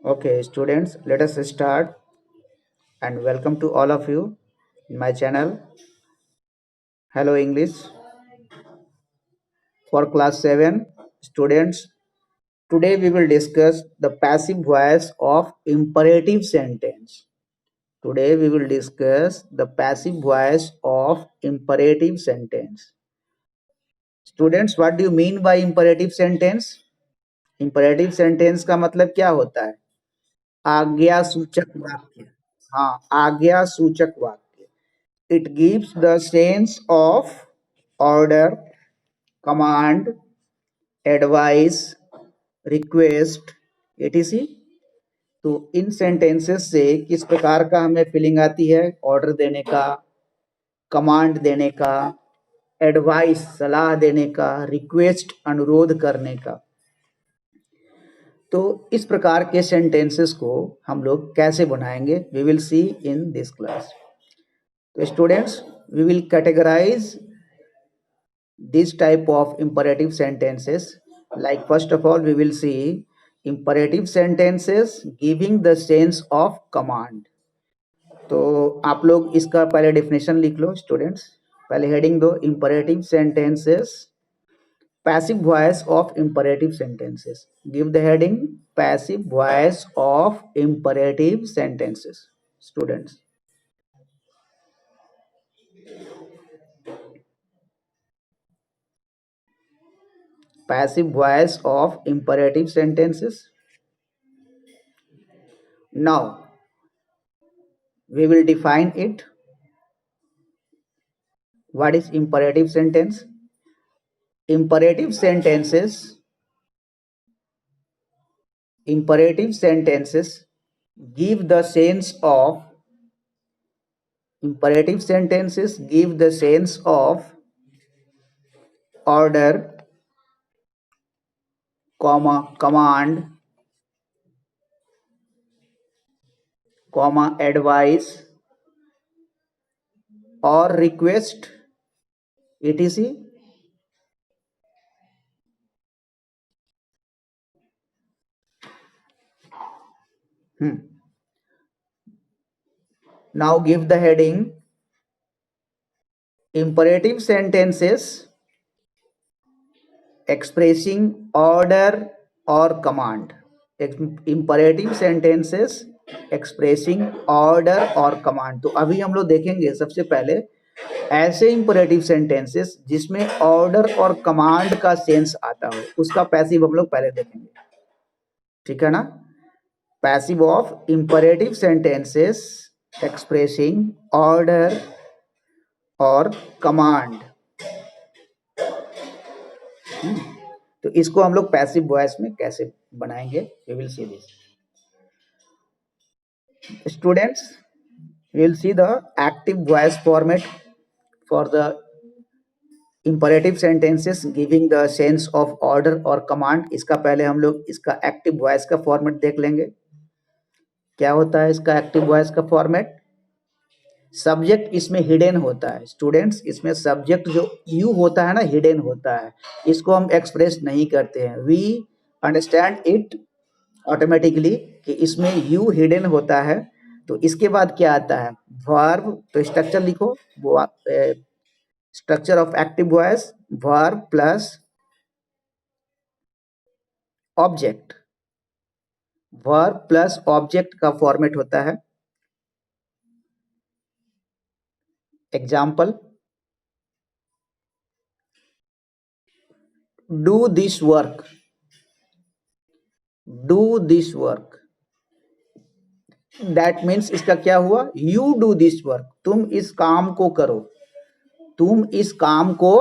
Okay, students, let us start and welcome to all of you in my channel. Hello English for class 7 students. Today we will discuss the passive voice of imperative sentence. Today we will discuss the passive voice of imperative sentence. Students, what do you mean by imperative sentence? Imperative sentence का मतलब क्या होता है? आज्ञा सूचक वाक्य. हाँ, आज्ञा सूचक वाक्य. It gives the sense of order, command, advice, request, etc. तो इन सेंटेंसेस से किस प्रकार का हमें फीलिंग आती है? ऑर्डर देने का, कमांड देने का, एडवाइस सलाह देने का, रिक्वेस्ट अनुरोध करने का. तो इस प्रकार के सेंटेंसेस को हम लोग कैसे बनाएंगे? We will see in this class. तो students, we will categorise this type of imperative sentences. Like first of all we will see imperative sentences giving the sense of command. तो आप लोग इसका पहले डेफिनेशन लिख लो स्टूडेंट्स. पहले heading दो, imperative sentences, passive voice of imperative sentences. Give the heading passive voice of imperative sentences. Students, passive voice of imperative sentences. Now we will define it. What is imperative sentence? Imperative sentences give the sense of order, command, advice or request, etc. Now give the heading imperative sentences expressing order or command. Imperative sentences expressing order or command. तो अभी हम लोग देखेंगे सबसे पहले ऐसे imperative sentences जिसमें order और कमांड का सेंस आता हो, उसका पैसिव हम लोग पहले देखेंगे. ठीक है ना? Passive of imperative sentences expressing order और कमांड. तो इसको हम लोग पैसिव वॉइस में कैसे बनाएंगे? We will see this. Students, we will see the active voice format for the imperative sentences giving the sense of order or command. इसका पहले हम लोग इसका एक्टिव वॉइस का फॉर्मेट देख लेंगे. क्या होता है इसका एक्टिव वॉइस का फॉर्मेट? सब्जेक्ट इसमें हिडन होता है स्टूडेंट्स. इसमें सब्जेक्ट जो यू होता है ना, हिडन होता है. इसको हम एक्सप्रेस नहीं करते हैं. वी अंडरस्टैंड इट ऑटोमेटिकली कि इसमें यू हिडन होता है. तो इसके बाद क्या आता है? वर्ब. तो स्ट्रक्चर लिखो. वो structure of active voice verb plus object. Verb plus object का फॉर्मेट होता है. Example, do this work. Do this work that means इसका क्या हुआ? You do this work. तुम इस काम को करो. तुम इस काम को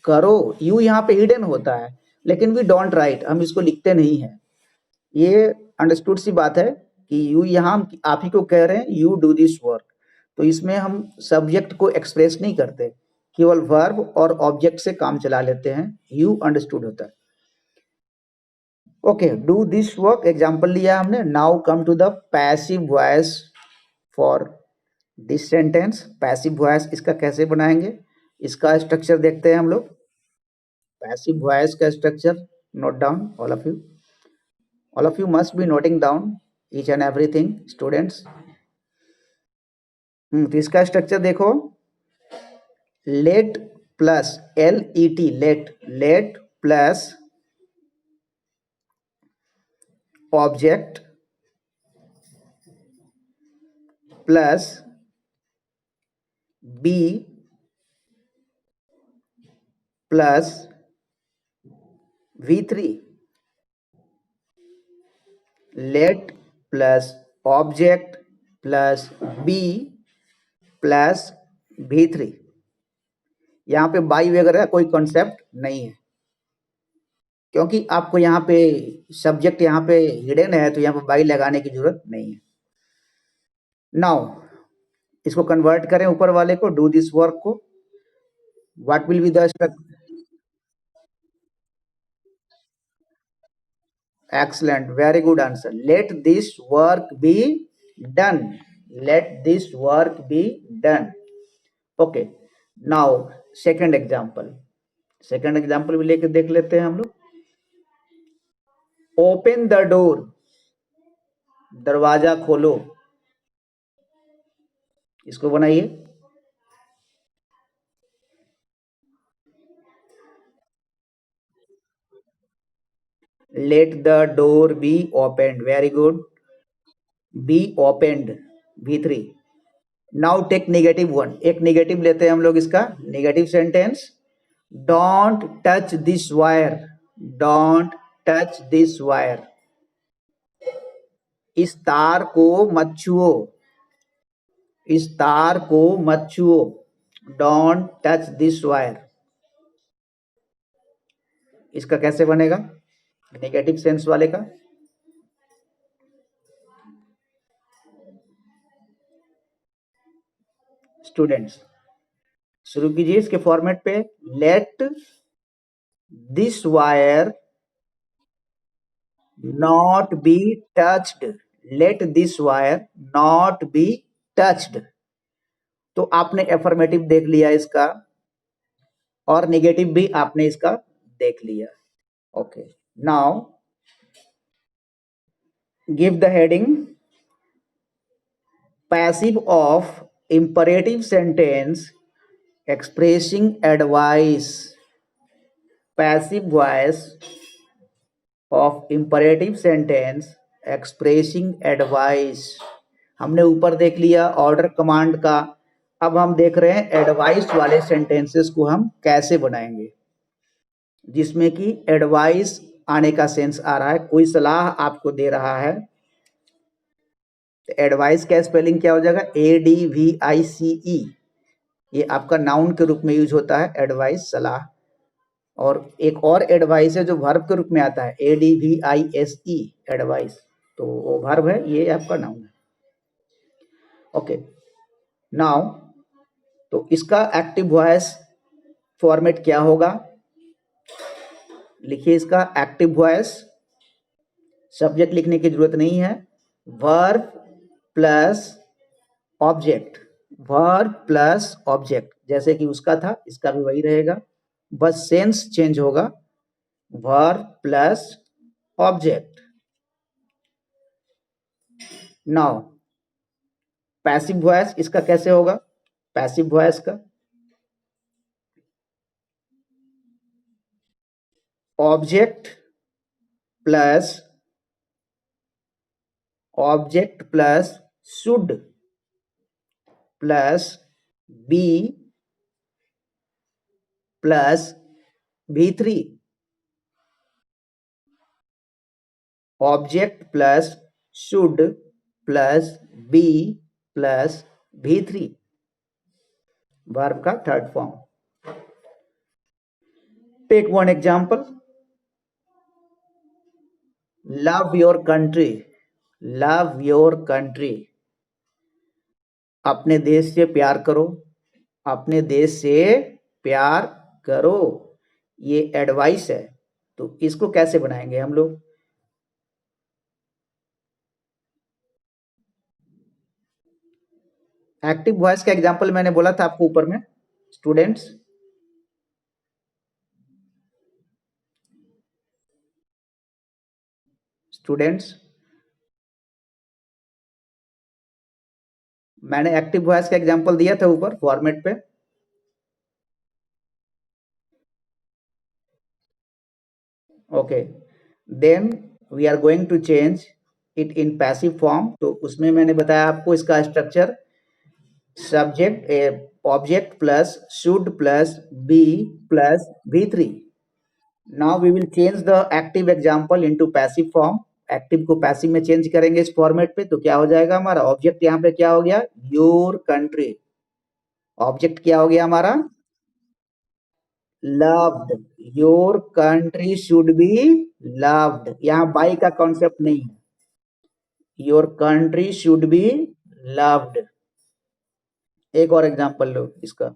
करो. यू यहाँ पे हिडन होता है, लेकिन वी डोंट राइट. हम इसको लिखते नहीं है. ये अंडरस्टूड सी बात है कि यू यहाँ आप ही को कह रहे हैं यू डू दिस वर्क. तो इसमें हम सब्जेक्ट को एक्सप्रेस नहीं करते, केवल वर्ब और ऑब्जेक्ट से काम चला लेते हैं. यू अंडरस्टूड होता है. Okay, do this work example लिया हमने. Now come to the passive voice for this sentence. Passive voice इसका कैसे बनाएंगे? इसका स्ट्रक्चर देखते हैं हम लोग. पैसिव वॉइस का structure note down. All of you must be noting down each and everything students. तो इसका स्ट्रक्चर देखो, let plus LET, let plus object plus be plus V3, let plus object plus be plus V3। यहाँ पे by वगैरह का कोई concept नहीं है, क्योंकि आपको यहाँ पे सब्जेक्ट यहाँ पे हिडन है, तो यहाँ पे बाई लगाने की जरूरत नहीं है। नाउ इसको कन्वर्ट करें ऊपर वाले को, डू दिस वर्क को, what will be the structure? Excellent, very good answer. Let this work be done. Let this work be done. Okay. Now second example. Second example भी लेके देख लेते हैं हम लोग। ओपन द डोर, दरवाजा खोलो, इसको बनाइए। Let the door be opened, very good, be opened V3। Now take negative one, एक नेगेटिव लेते हैं हम लोग इसका, negative sentence, don't touch this wire, don't touch this wire, इस तार को मत छुओ, इस तार को मत छुओ, डोंट टच दिस वायर। इसका कैसे बनेगा नेगेटिव सेंस वाले का? स्टूडेंट्स शुरू कीजिए इसके फॉर्मेट पे, let this wire not be touched, let this wire not be touched. तो आपने एफर्मेटिव देख लिया इसका, और नेगेटिव भी आपने इसका देख लिया। Okay, now give the heading passive of imperative sentence expressing advice, passive voice of imperative sentence expressing advice. हमने ऊपर देख लिया ऑर्डर कमांड का, अब हम देख रहे हैं एडवाइस वाले सेंटेंसेस को हम कैसे बनाएंगे, जिसमें कि एडवाइस आने का सेंस आ रहा है, कोई सलाह आपको दे रहा है। एडवाइस का स्पेलिंग क्या हो जाएगा? ADVICE, ये आपका नाउन के रूप में यूज होता है, एडवाइस सलाह। और एक और एडवाइस है जो वर्ब के रूप में आता है, ADVISE, एडवाइस, तो वो वर्ब है, ये आपका नाउन है। ओके, नाउ तो इसका एक्टिव वॉइस फॉर्मेट क्या होगा? लिखिए इसका एक्टिव वॉइस, सब्जेक्ट लिखने की जरूरत नहीं है, verb plus object, verb plus object, जैसे कि उसका था इसका भी वही रहेगा, बस सेंस चेंज होगा, verb plus object. Now passive voice इसका कैसे होगा? पैसिव वॉइस का object plus should plus be plus V3, object plus should plus be plus V3, verb का third form. Take one example, love your country, love your country, अपने देश से प्यार करो, अपने देश से प्यार करो, ये एडवाइस है। तो इसको कैसे बनाएंगे हम लोग? एक्टिव वॉइस का एग्जांपल मैंने बोला था आपको ऊपर में स्टूडेंट्स, स्टूडेंट्स मैंने एक्टिव वॉइस का एग्जांपल दिया था ऊपर फॉर्मेट पे। Okay, then we are going to change it in passive form. तो उसमें मैंने बताया आपको इसका structure, subject object plus should plus be plus V3। Now we will change the active example into passive form. Active को passive में change करेंगे इस फॉर्मेट पे, तो क्या हो जाएगा हमारा ऑब्जेक्ट यहाँ पे क्या हो गया, योर कंट्री। ऑब्जेक्ट क्या हो गया हमारा, loved. Your country should be loved, यहाँ बाई का कॉन्सेप्ट नहीं है। Your country should be loved. एक और एग्जांपल लो इसका,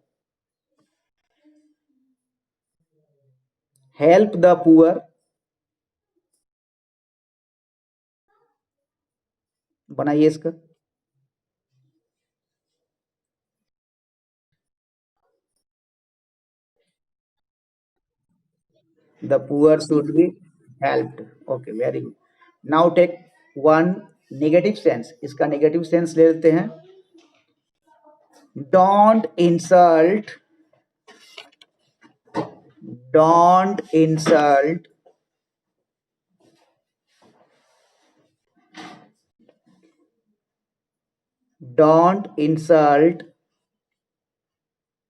हेल्प द पुअर। बनाइए इसका, the poor should be helped। okay, very good। now take one negative sense। इसका नेगेटिव सेंस ले लेते हैं। don't insult, don't insult don't insult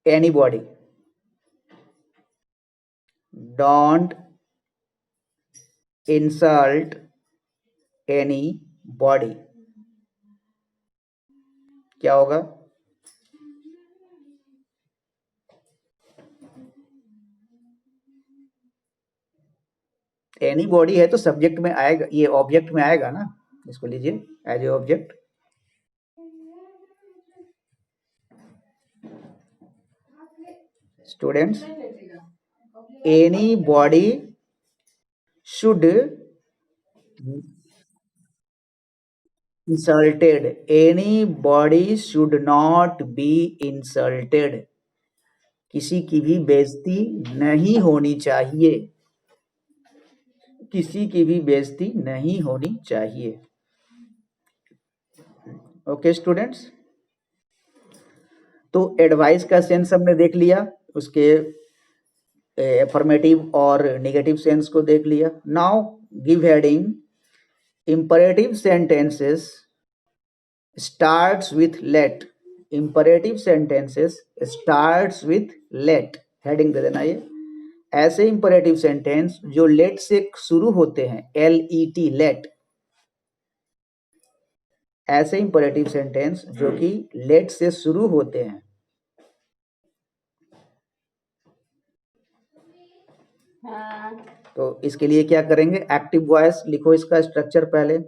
anybody। don't insult anybody। क्या होगा, एनी बॉडी है तो सब्जेक्ट में आएगा, ये ऑब्जेक्ट में आएगा ना, इसको लीजिए as a object. Students, anybody should insulted, anybody should not be insulted। किसी की भी बेइज्जती नहीं होनी चाहिए, किसी की भी बेइज्जती नहीं होनी चाहिए। ओके स्टूडेंट्स, तो एडवाइस का सेंस हमने देख लिया, उसके एफर्मेटिव और नेगेटिव सेंस को देख लिया। Now give heading, imperative sentences starts with let। imperative sentences starts with let। Heading दे देना ये, ऐसे इंपरेटिव सेंटेंस जो लेट से शुरू होते हैं, LET लेट। ऐसे इंपरेटिव सेंटेंस जो कि लेट से शुरू होते हैं। तो इसके लिए क्या करेंगे, एक्टिव वॉइस लिखो, इसका स्ट्रक्चर पहले।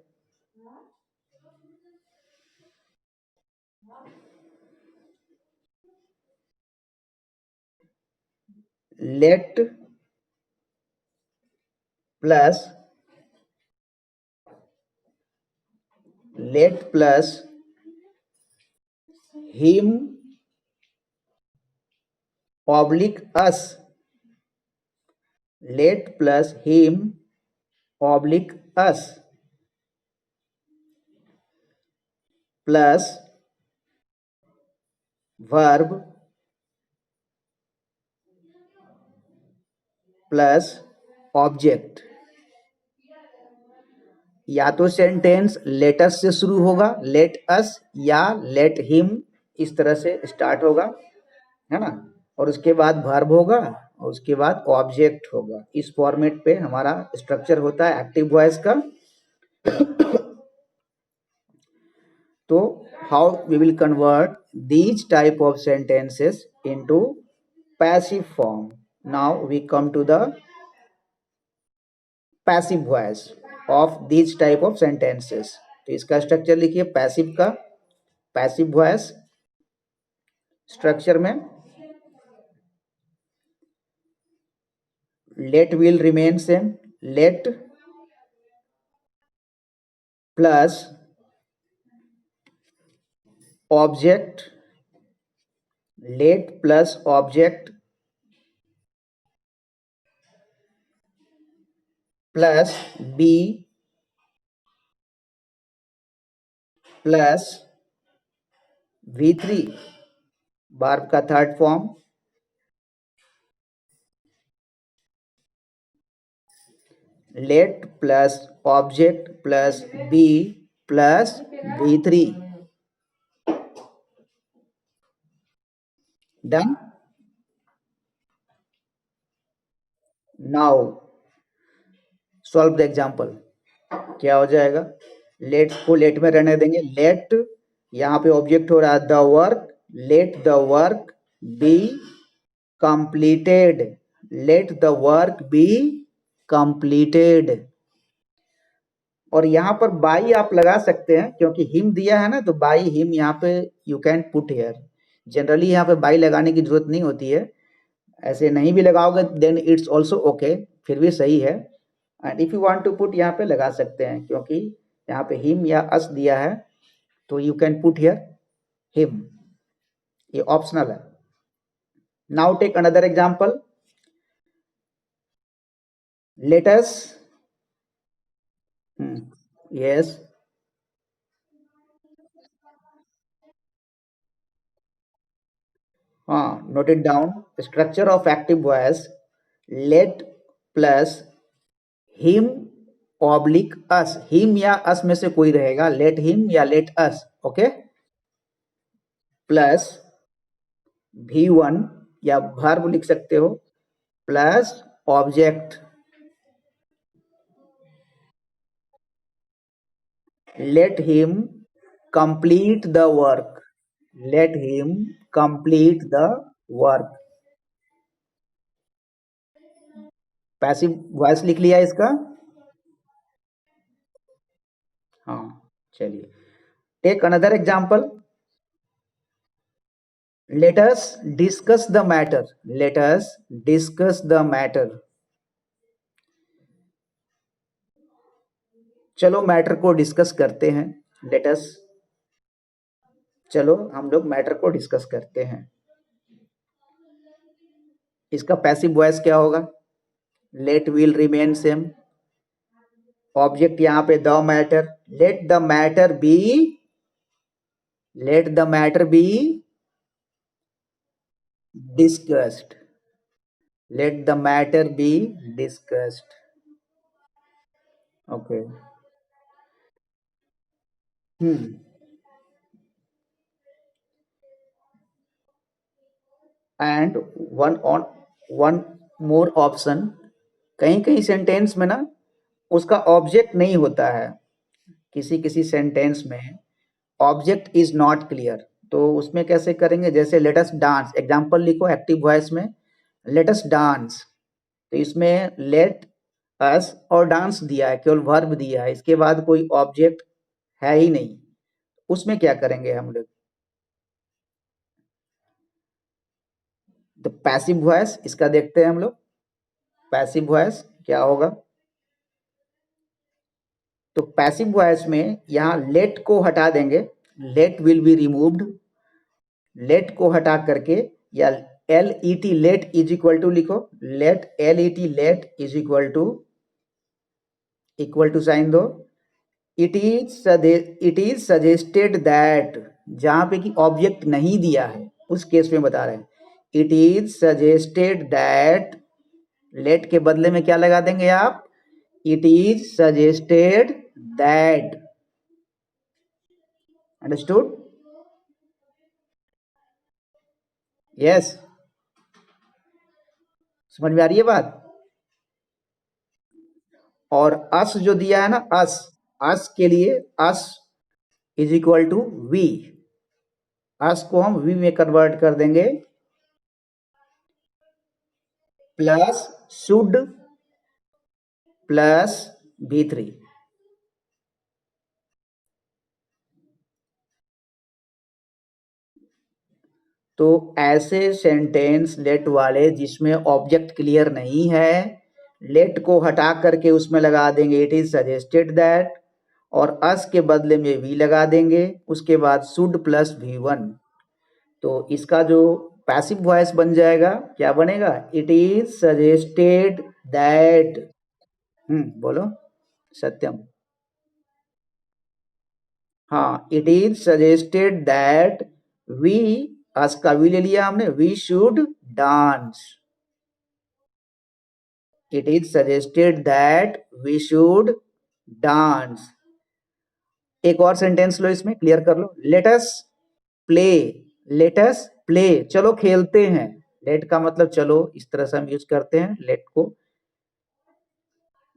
लेट प्लस हिम ऑब्लिक अस। लेट प्लस हिम ऑब्लिक अस प्लस वर्ब प्लस ऑब्जेक्ट। या तो सेंटेंस लेट अस से शुरू होगा, लेट अस या लेट हिम, इस तरह से स्टार्ट होगा, है ना, और उसके बाद वर्ब होगा और उसके बाद ऑब्जेक्ट होगा। इस फॉर्मेट पे हमारा स्ट्रक्चर होता है एक्टिव वॉइस का। तो how we will convert these type of sentences into passive form. Now we come to the passive voice of these type of sentences. तो इसका स्ट्रक्चर लिखिए पैसिव का। पैसिव वॉइस स्ट्रक्चर में let will remain same, let plus object, let plus object plus be plus V3 verb का third form let plus object plus be plus V3 done. Now solve the example. क्या हो जाएगा? Late को late में रहने देंगे। Late यहाँ पे ऑब्जेक्ट हो रहा है the work, let the work be completed, let the work be completed. और यहाँ पर बाई आप लगा सकते हैं क्योंकि हिम दिया है ना, तो बाई हिम यहाँ पे you can put here. Generally यहाँ पे बाई लगाने की जरूरत नहीं होती है, ऐसे नहीं भी लगाओगे देन इट्स ऑल्सो ओके, फिर भी सही है। And if you want to put यहाँ पे लगा सकते हैं क्योंकि यहाँ पे हिम या अस दिया है, तो you can put here him, ये ऑप्शनल है। Now take another example. Let us yes हाँ note it down. Structure of active voice let plus him oblique us, him या अस में से कोई रहेगा, लेट हिम या let us, okay, plus V1 या वर्ब लिख सकते हो plus object let him complete the work, let him complete the work. Passive voice लिख लिया इसका। हाँ चलिए take another example. Let us discuss the matter, let us discuss the matter. चलो मैटर को डिस्कस करते हैं। लेट अस, चलो हम लोग मैटर को डिस्कस करते हैं। इसका पैसिव वॉइस क्या होगा? Let will remain same, object यहाँ पे the matter, let the matter be, let the matter be discussed, let the matter be discussed, okay. Hmm and one more option, कहीं कहीं सेंटेंस में ना उसका ऑब्जेक्ट नहीं होता है, किसी किसी सेंटेंस में ऑब्जेक्ट इज नॉट क्लियर, तो उसमें कैसे करेंगे? जैसे लेट अस डांस, एग्जांपल लिखो एक्टिव वॉइस में लेट अस डांस, तो इसमें लेट अस और डांस दिया है, केवल वर्ब दिया है, इसके बाद कोई ऑब्जेक्ट है ही नहीं, उसमें क्या करेंगे हम लोग? तो पैसिव वॉइस इसका देखते हैं हम लोग। पैसिव वॉइस क्या होगा? तो पैसिव वॉइस में यहाँ लेट को हटा देंगे, let will be removed, let को हटा करके या L E T let is equal to लिखो, let L E T let is equal to sign दो। इट इज सजेस्टेड दैट, जहां पे कि ऑब्जेक्ट नहीं दिया है उस केस में बता रहे हैं, it is suggested that, let के बदले में क्या लगा देंगे आप? It is suggested that, understood? Yes, समझ में आ रही है बात? और अस जो दिया है ना, अस, अस के लिए us is equal to we, us को हम वी में कन्वर्ट कर देंगे, प्लस शुड प्लस V3। तो ऐसे सेंटेंस लेट वाले जिसमें ऑब्जेक्ट क्लियर नहीं है, लेट को हटा करके उसमें लगा देंगे इट इज सजेस्टेड दैट, और अस के बदले में वी लगा देंगे, उसके बाद शुड प्लस V1। तो इसका जो पैसिव वॉइस बन जाएगा, क्या बनेगा? It is suggested that. बोलो सत्यम। हाँ, it is suggested that we, आज का वी ले लिया हमने, we should dance. It is suggested that we should dance. एक और सेंटेंस लो, इसमें क्लियर कर लो। Let us play, let us play, चलो खेलते हैं। लेट का मतलब चलो, इस तरह से हम यूज करते हैं लेट को।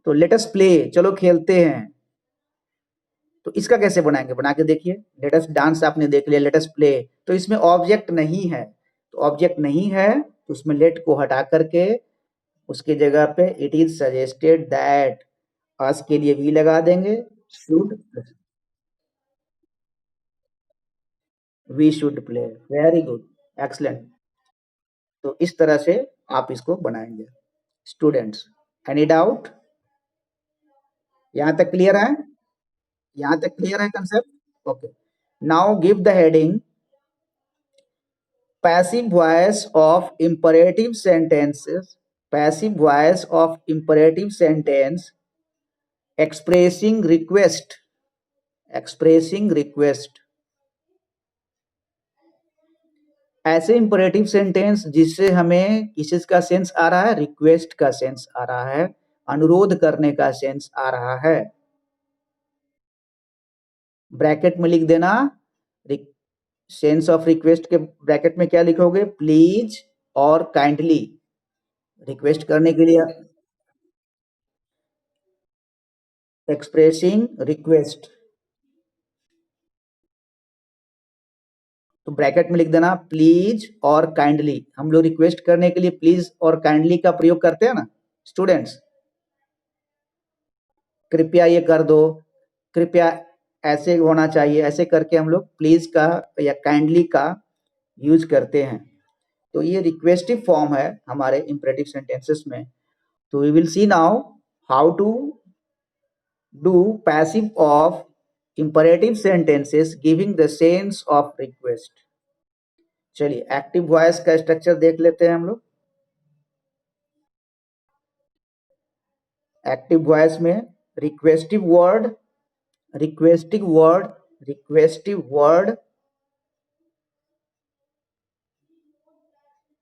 तो लेट अस प्ले, चलो खेलते हैं। तो इसका कैसे बनाएंगे, बना के देखिए। लेट अस डांस आपने देख लिया, लेट अस प्ले, तो इसमें ऑब्जेक्ट नहीं है। तो ऑब्जेक्ट नहीं है तो उसमें लेट को हटा करके उसके जगह पे इट इज सजेस्टेड दैट, अस के लिए वी लगा देंगे, should, we should play. Very good, excellent. तो इस तरह से आप इसको बनाएंगे स्टूडेंट्स। एनी डाउट, यहां तक क्लियर है? यहां तक क्लियर है concept? Okay, now give the heading passive voice of imperative sentences, passive voice of imperative sentence expressing request, expressing request। ऐसे इंपरेटिव सेंटेंस जिससे हमें किस चीज का सेंस आ रहा है, रिक्वेस्ट का सेंस आ रहा है, अनुरोध करने का सेंस आ रहा है। ब्रैकेट में लिख देना, सेंस ऑफ रिक्वेस्ट के ब्रैकेट में क्या लिखोगे, प्लीज और काइंडली। रिक्वेस्ट करने के लिए एक्सप्रेसिंग रिक्वेस्ट, तो ब्रैकेट में लिख देना प्लीज और काइंडली। हम लोग रिक्वेस्ट करने के लिए प्लीज और काइंडली का प्रयोग करते हैं ना स्टूडेंट्स। कृपया ये कर दो, कृपया ऐसे होना चाहिए, ऐसे करके हम लोग प्लीज का या काइंडली का यूज करते हैं। तो ये रिक्वेस्टिव फॉर्म है हमारे इंपरेटिव सेंटेंसेस में। तो we will see now how to do passive of imperative sentences giving the sense of request. चलिए एक्टिव वॉइस का स्ट्रक्चर देख लेते हैं हम लोग। एक्टिव वॉइस में requestive word, requestive word, requestive word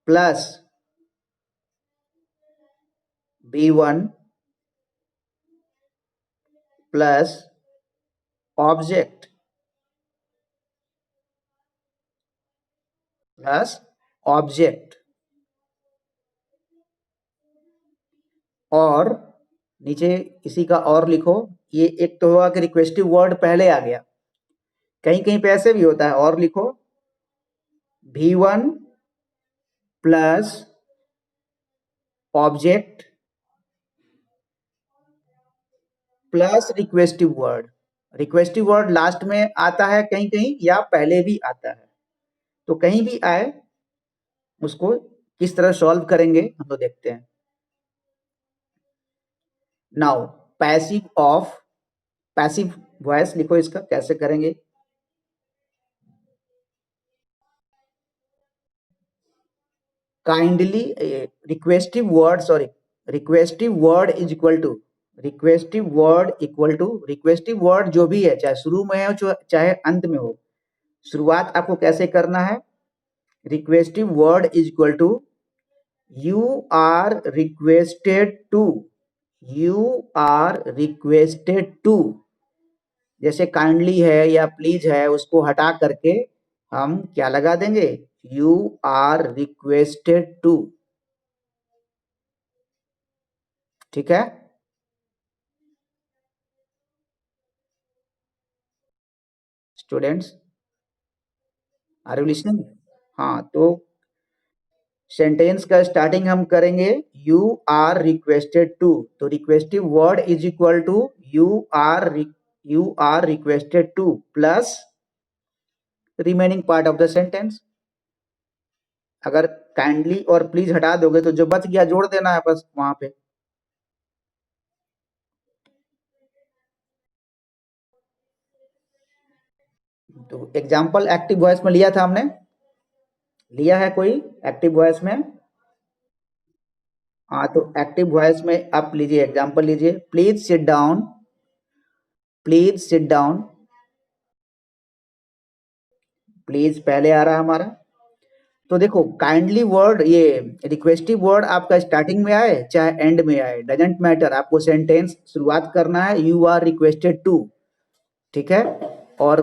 plus B1 plus object plus object, और नीचे इसी का और लिखो। ये एक तो हुआ कि रिक्वेस्टिव वर्ड पहले आ गया, कहीं कहीं पे ऐसे भी होता है, और लिखो V1 plus object plus requestive word. Requestive word last में आता है कहीं कहीं, या पहले भी आता है, तो कहीं भी आए उसको किस तरह सॉल्व करेंगे हम लोग देखते हैं। Now passive of, passive voice लिखो, इसका कैसे करेंगे। Kindly, requestive word, sorry, requestive word is equal to, requestive word equal to, requestive word जो भी है, चाहे शुरू में हो चाहे अंत में हो, शुरुआत आपको कैसे करना है। Requestive word is equal to you are requested to, you are requested to. जैसे काइंडली है या प्लीज है, उसको हटा करके हम क्या लगा देंगे, यू आर रिक्वेस्टेड टू। ठीक है स्टूडेंट्स, आर यू लिसनिंग? हाँ, तो सेंटेंस का स्टार्टिंग हम करेंगे यू आर रिक्वेस्टेड टू, तो requestive word is equal to you are requested to plus remaining part of the sentence. अगर काइंडली और प्लीज हटा दोगे तो जो बच गया जोड़ देना है बस वहां पे। तो एग्जाम्पल एक्टिव वॉइस में लिया था हमने, लिया है कोई एक्टिव वॉइस में? हाँ, तो एक्टिव वॉइस में आप लीजिए एग्जाम्पल लीजिए, please sit down, please sit down, please पहले आ रहा हमारा। तो देखो काइंडली वर्ड, ये रिक्वेस्टिव वर्ड आपका स्टार्टिंग में आए चाहे एंड में आए, डजेंट मैटर, आपको सेंटेंस शुरुआत करना है यू आर रिक्वेस्टेड टू, ठीक है। और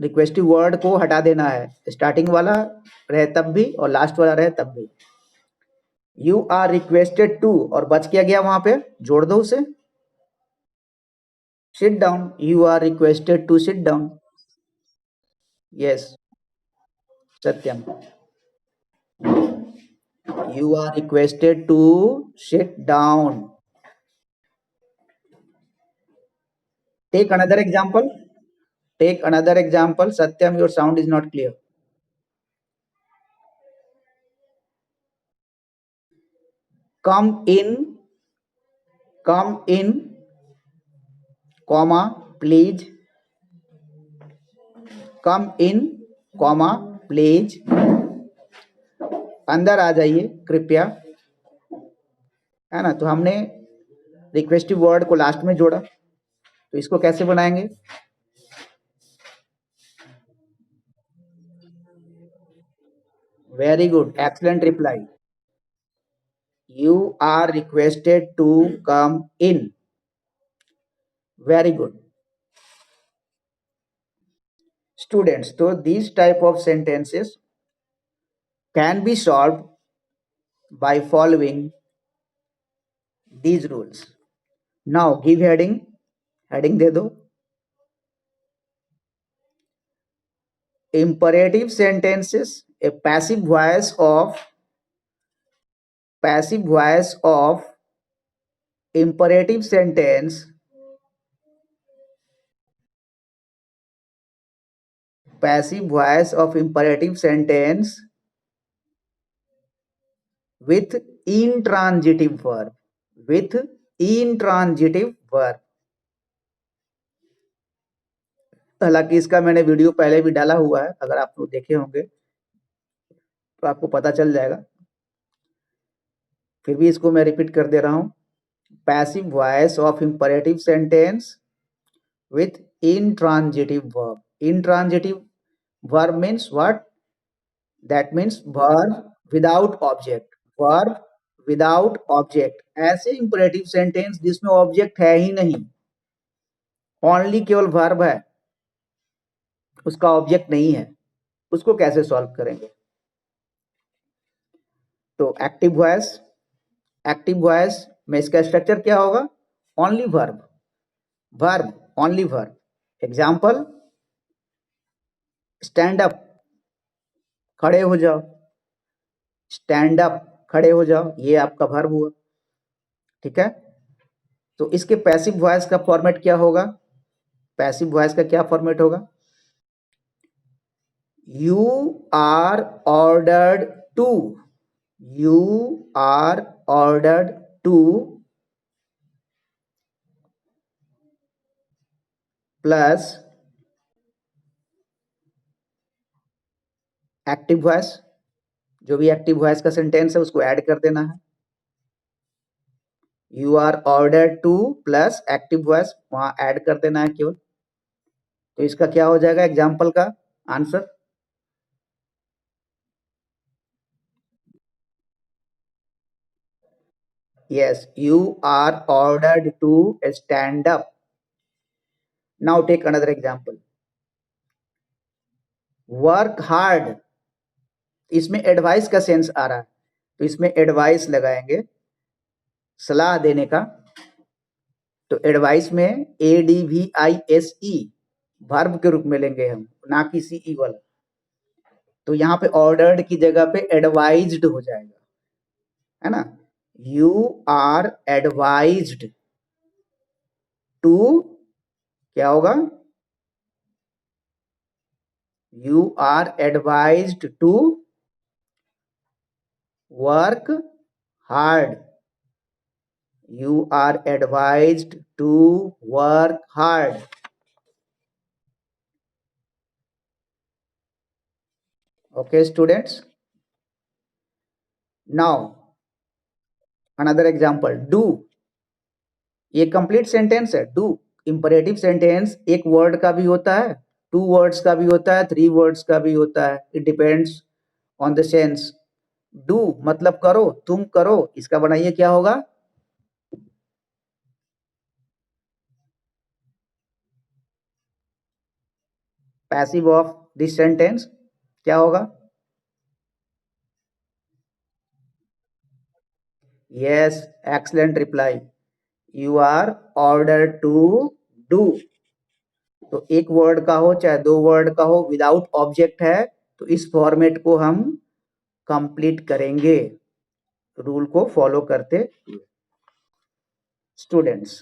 रिक्वेस्टिव वर्ड को हटा देना है, स्टार्टिंग वाला रहे तब भी और लास्ट वाला रहे तब भी। यू आर रिक्वेस्टेड टू और बच क्या गया वहां पे, जोड़ दो उसे, sit down, you are requested to sit down. Yes Satyam, you are requested to sit down. Take another example. Take another example. Satyam, your sound is not clear. Come in, comma, please. Come in, comma, please. अंदर आ जाइए कृपया, है ना। तो हमने रिक्वेस्टिव word को last में जोड़ा, तो इसको कैसे बनाएंगे? Very good, excellent reply. You are requested to come in. Very good. Students, so these type of sentences can be solved by following these rules. Now give heading, heading दे दो। Imperative sentences, a passive voice of imperative sentence, passive voice of imperative sentence with intransitive verb, with intransitive verb। हालांकि इसका मैंने video पहले भी डाला हुआ है, अगर आप लोग देखे होंगे तो आपको पता चल जाएगा, फिर भी इसको मैं रिपीट कर दे रहा हूं। Passive voice of imperative sentence with intransitive verb. Intransitive verb means what? That means verb without object, verb without object। ऐसे इंपरेटिव सेंटेंस जिसमें ऑब्जेक्ट है ही नहीं, ओनली केवल वर्ब है, उसका ऑब्जेक्ट नहीं है, उसको कैसे सॉल्व करेंगे? तो एक्टिव वॉइस में इसका स्ट्रक्चर क्या होगा? Only verb, only verb. Example, stand up, खड़े हो जाओ, स्टैंड अप, खड़े हो जाओ, ये आपका वर्ब हुआ, ठीक है। तो इसके पैसिव वॉइस का फॉर्मेट क्या होगा? पैसिव वॉइस का क्या फॉर्मेट होगा? You are ordered to, you are ordered to plus active voice, जो भी एक्टिव वॉइस का सेंटेंस है उसको ऐड कर देना है। You are ordered to plus active voice वहां ऐड कर देना है केवल। तो इसका क्या हो जाएगा एग्जाम्पल का answer? Yes, you are ordered to stand up. Now take another example. Work hard, इसमें एडवाइस का सेंस आ रहा है, तो इसमें एडवाइस लगाएंगे, सलाह देने का। तो एडवाइस में ADVISE वर्ब के रूप में लेंगे हम, ना कि CE वाला। तो यहाँ पे ऑर्डर्ड की जगह पे एडवाइज्ड हो जाएगा, है ना। यू आर एडवाइज्ड टू, क्या होगा? You are advised to work hard. You are advised to work hard. Okay, students. Now, another example. Do. ये कंप्लीट सेंटेंस है। डू इंपरेटिव सेंटेंस एक वर्ड का भी होता है टू वर्ड्स का भी होता है, थ्री वर्ड्स का भी होता है, it depends on the sense. Do मतलब करो, तुम करो, इसका बनाइए क्या होगा? पैसिव ऑफ दिस सेंटेंस क्या होगा? Yes, excellent reply. You are order to do. तो एक वर्ड का हो चाहे दो वर्ड का हो, विदाउट ऑब्जेक्ट है तो इस फॉर्मेट को हम कंप्लीट करेंगे, रूल को फॉलो करते स्टूडेंट्स।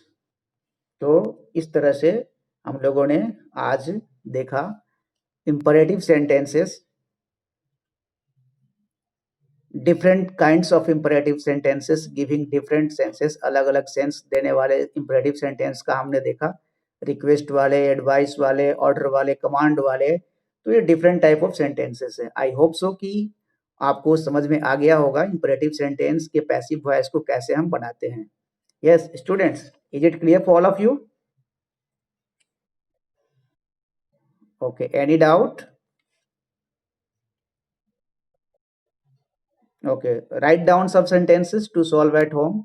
तो इस तरह से हम लोगों ने आज देखा imperative sentences, different kinds of imperative sentences giving different senses, अलग अलग सेंस देने वाले इंपरेटिव सेंटेंस का हमने देखा, रिक्वेस्ट वाले, एडवाइस वाले, ऑर्डर वाले, कमांड वाले। तो ये डिफरेंट टाइप ऑफ सेंटेंसेस है। आई होप सो कि आपको समझ में आ गया होगा इंपरेटिव सेंटेंस के पैसिव वॉइस को कैसे हम बनाते हैं। Yes students, is it clear for all of you? Okay, any doubt? Okay, write down सब sentences to solve at home.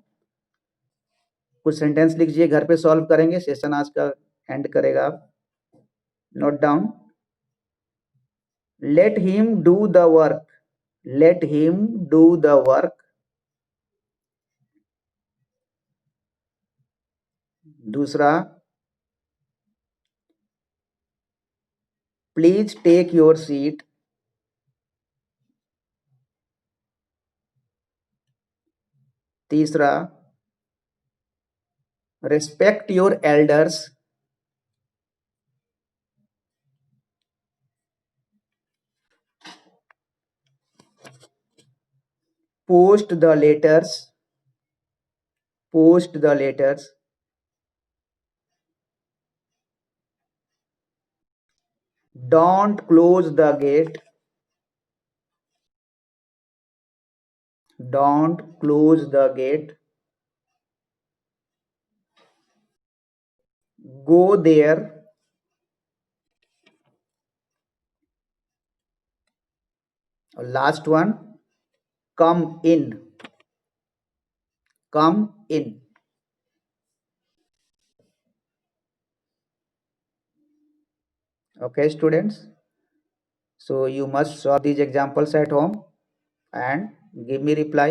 कुछ सेंटेंस लिखिए, घर पे सॉल्व करेंगे, सेशन आज का एंड करेगा आप। Note down. Let him do the work, let him do the work. दूसरा, प्लीज टेक योर सीट। तीसरा, respect your elders. Post the letters, post the letters. Don't close the gate, don't close the gate. Go there. और last one, come in, come in. Okay students, so you must solve these examples at home and give me reply.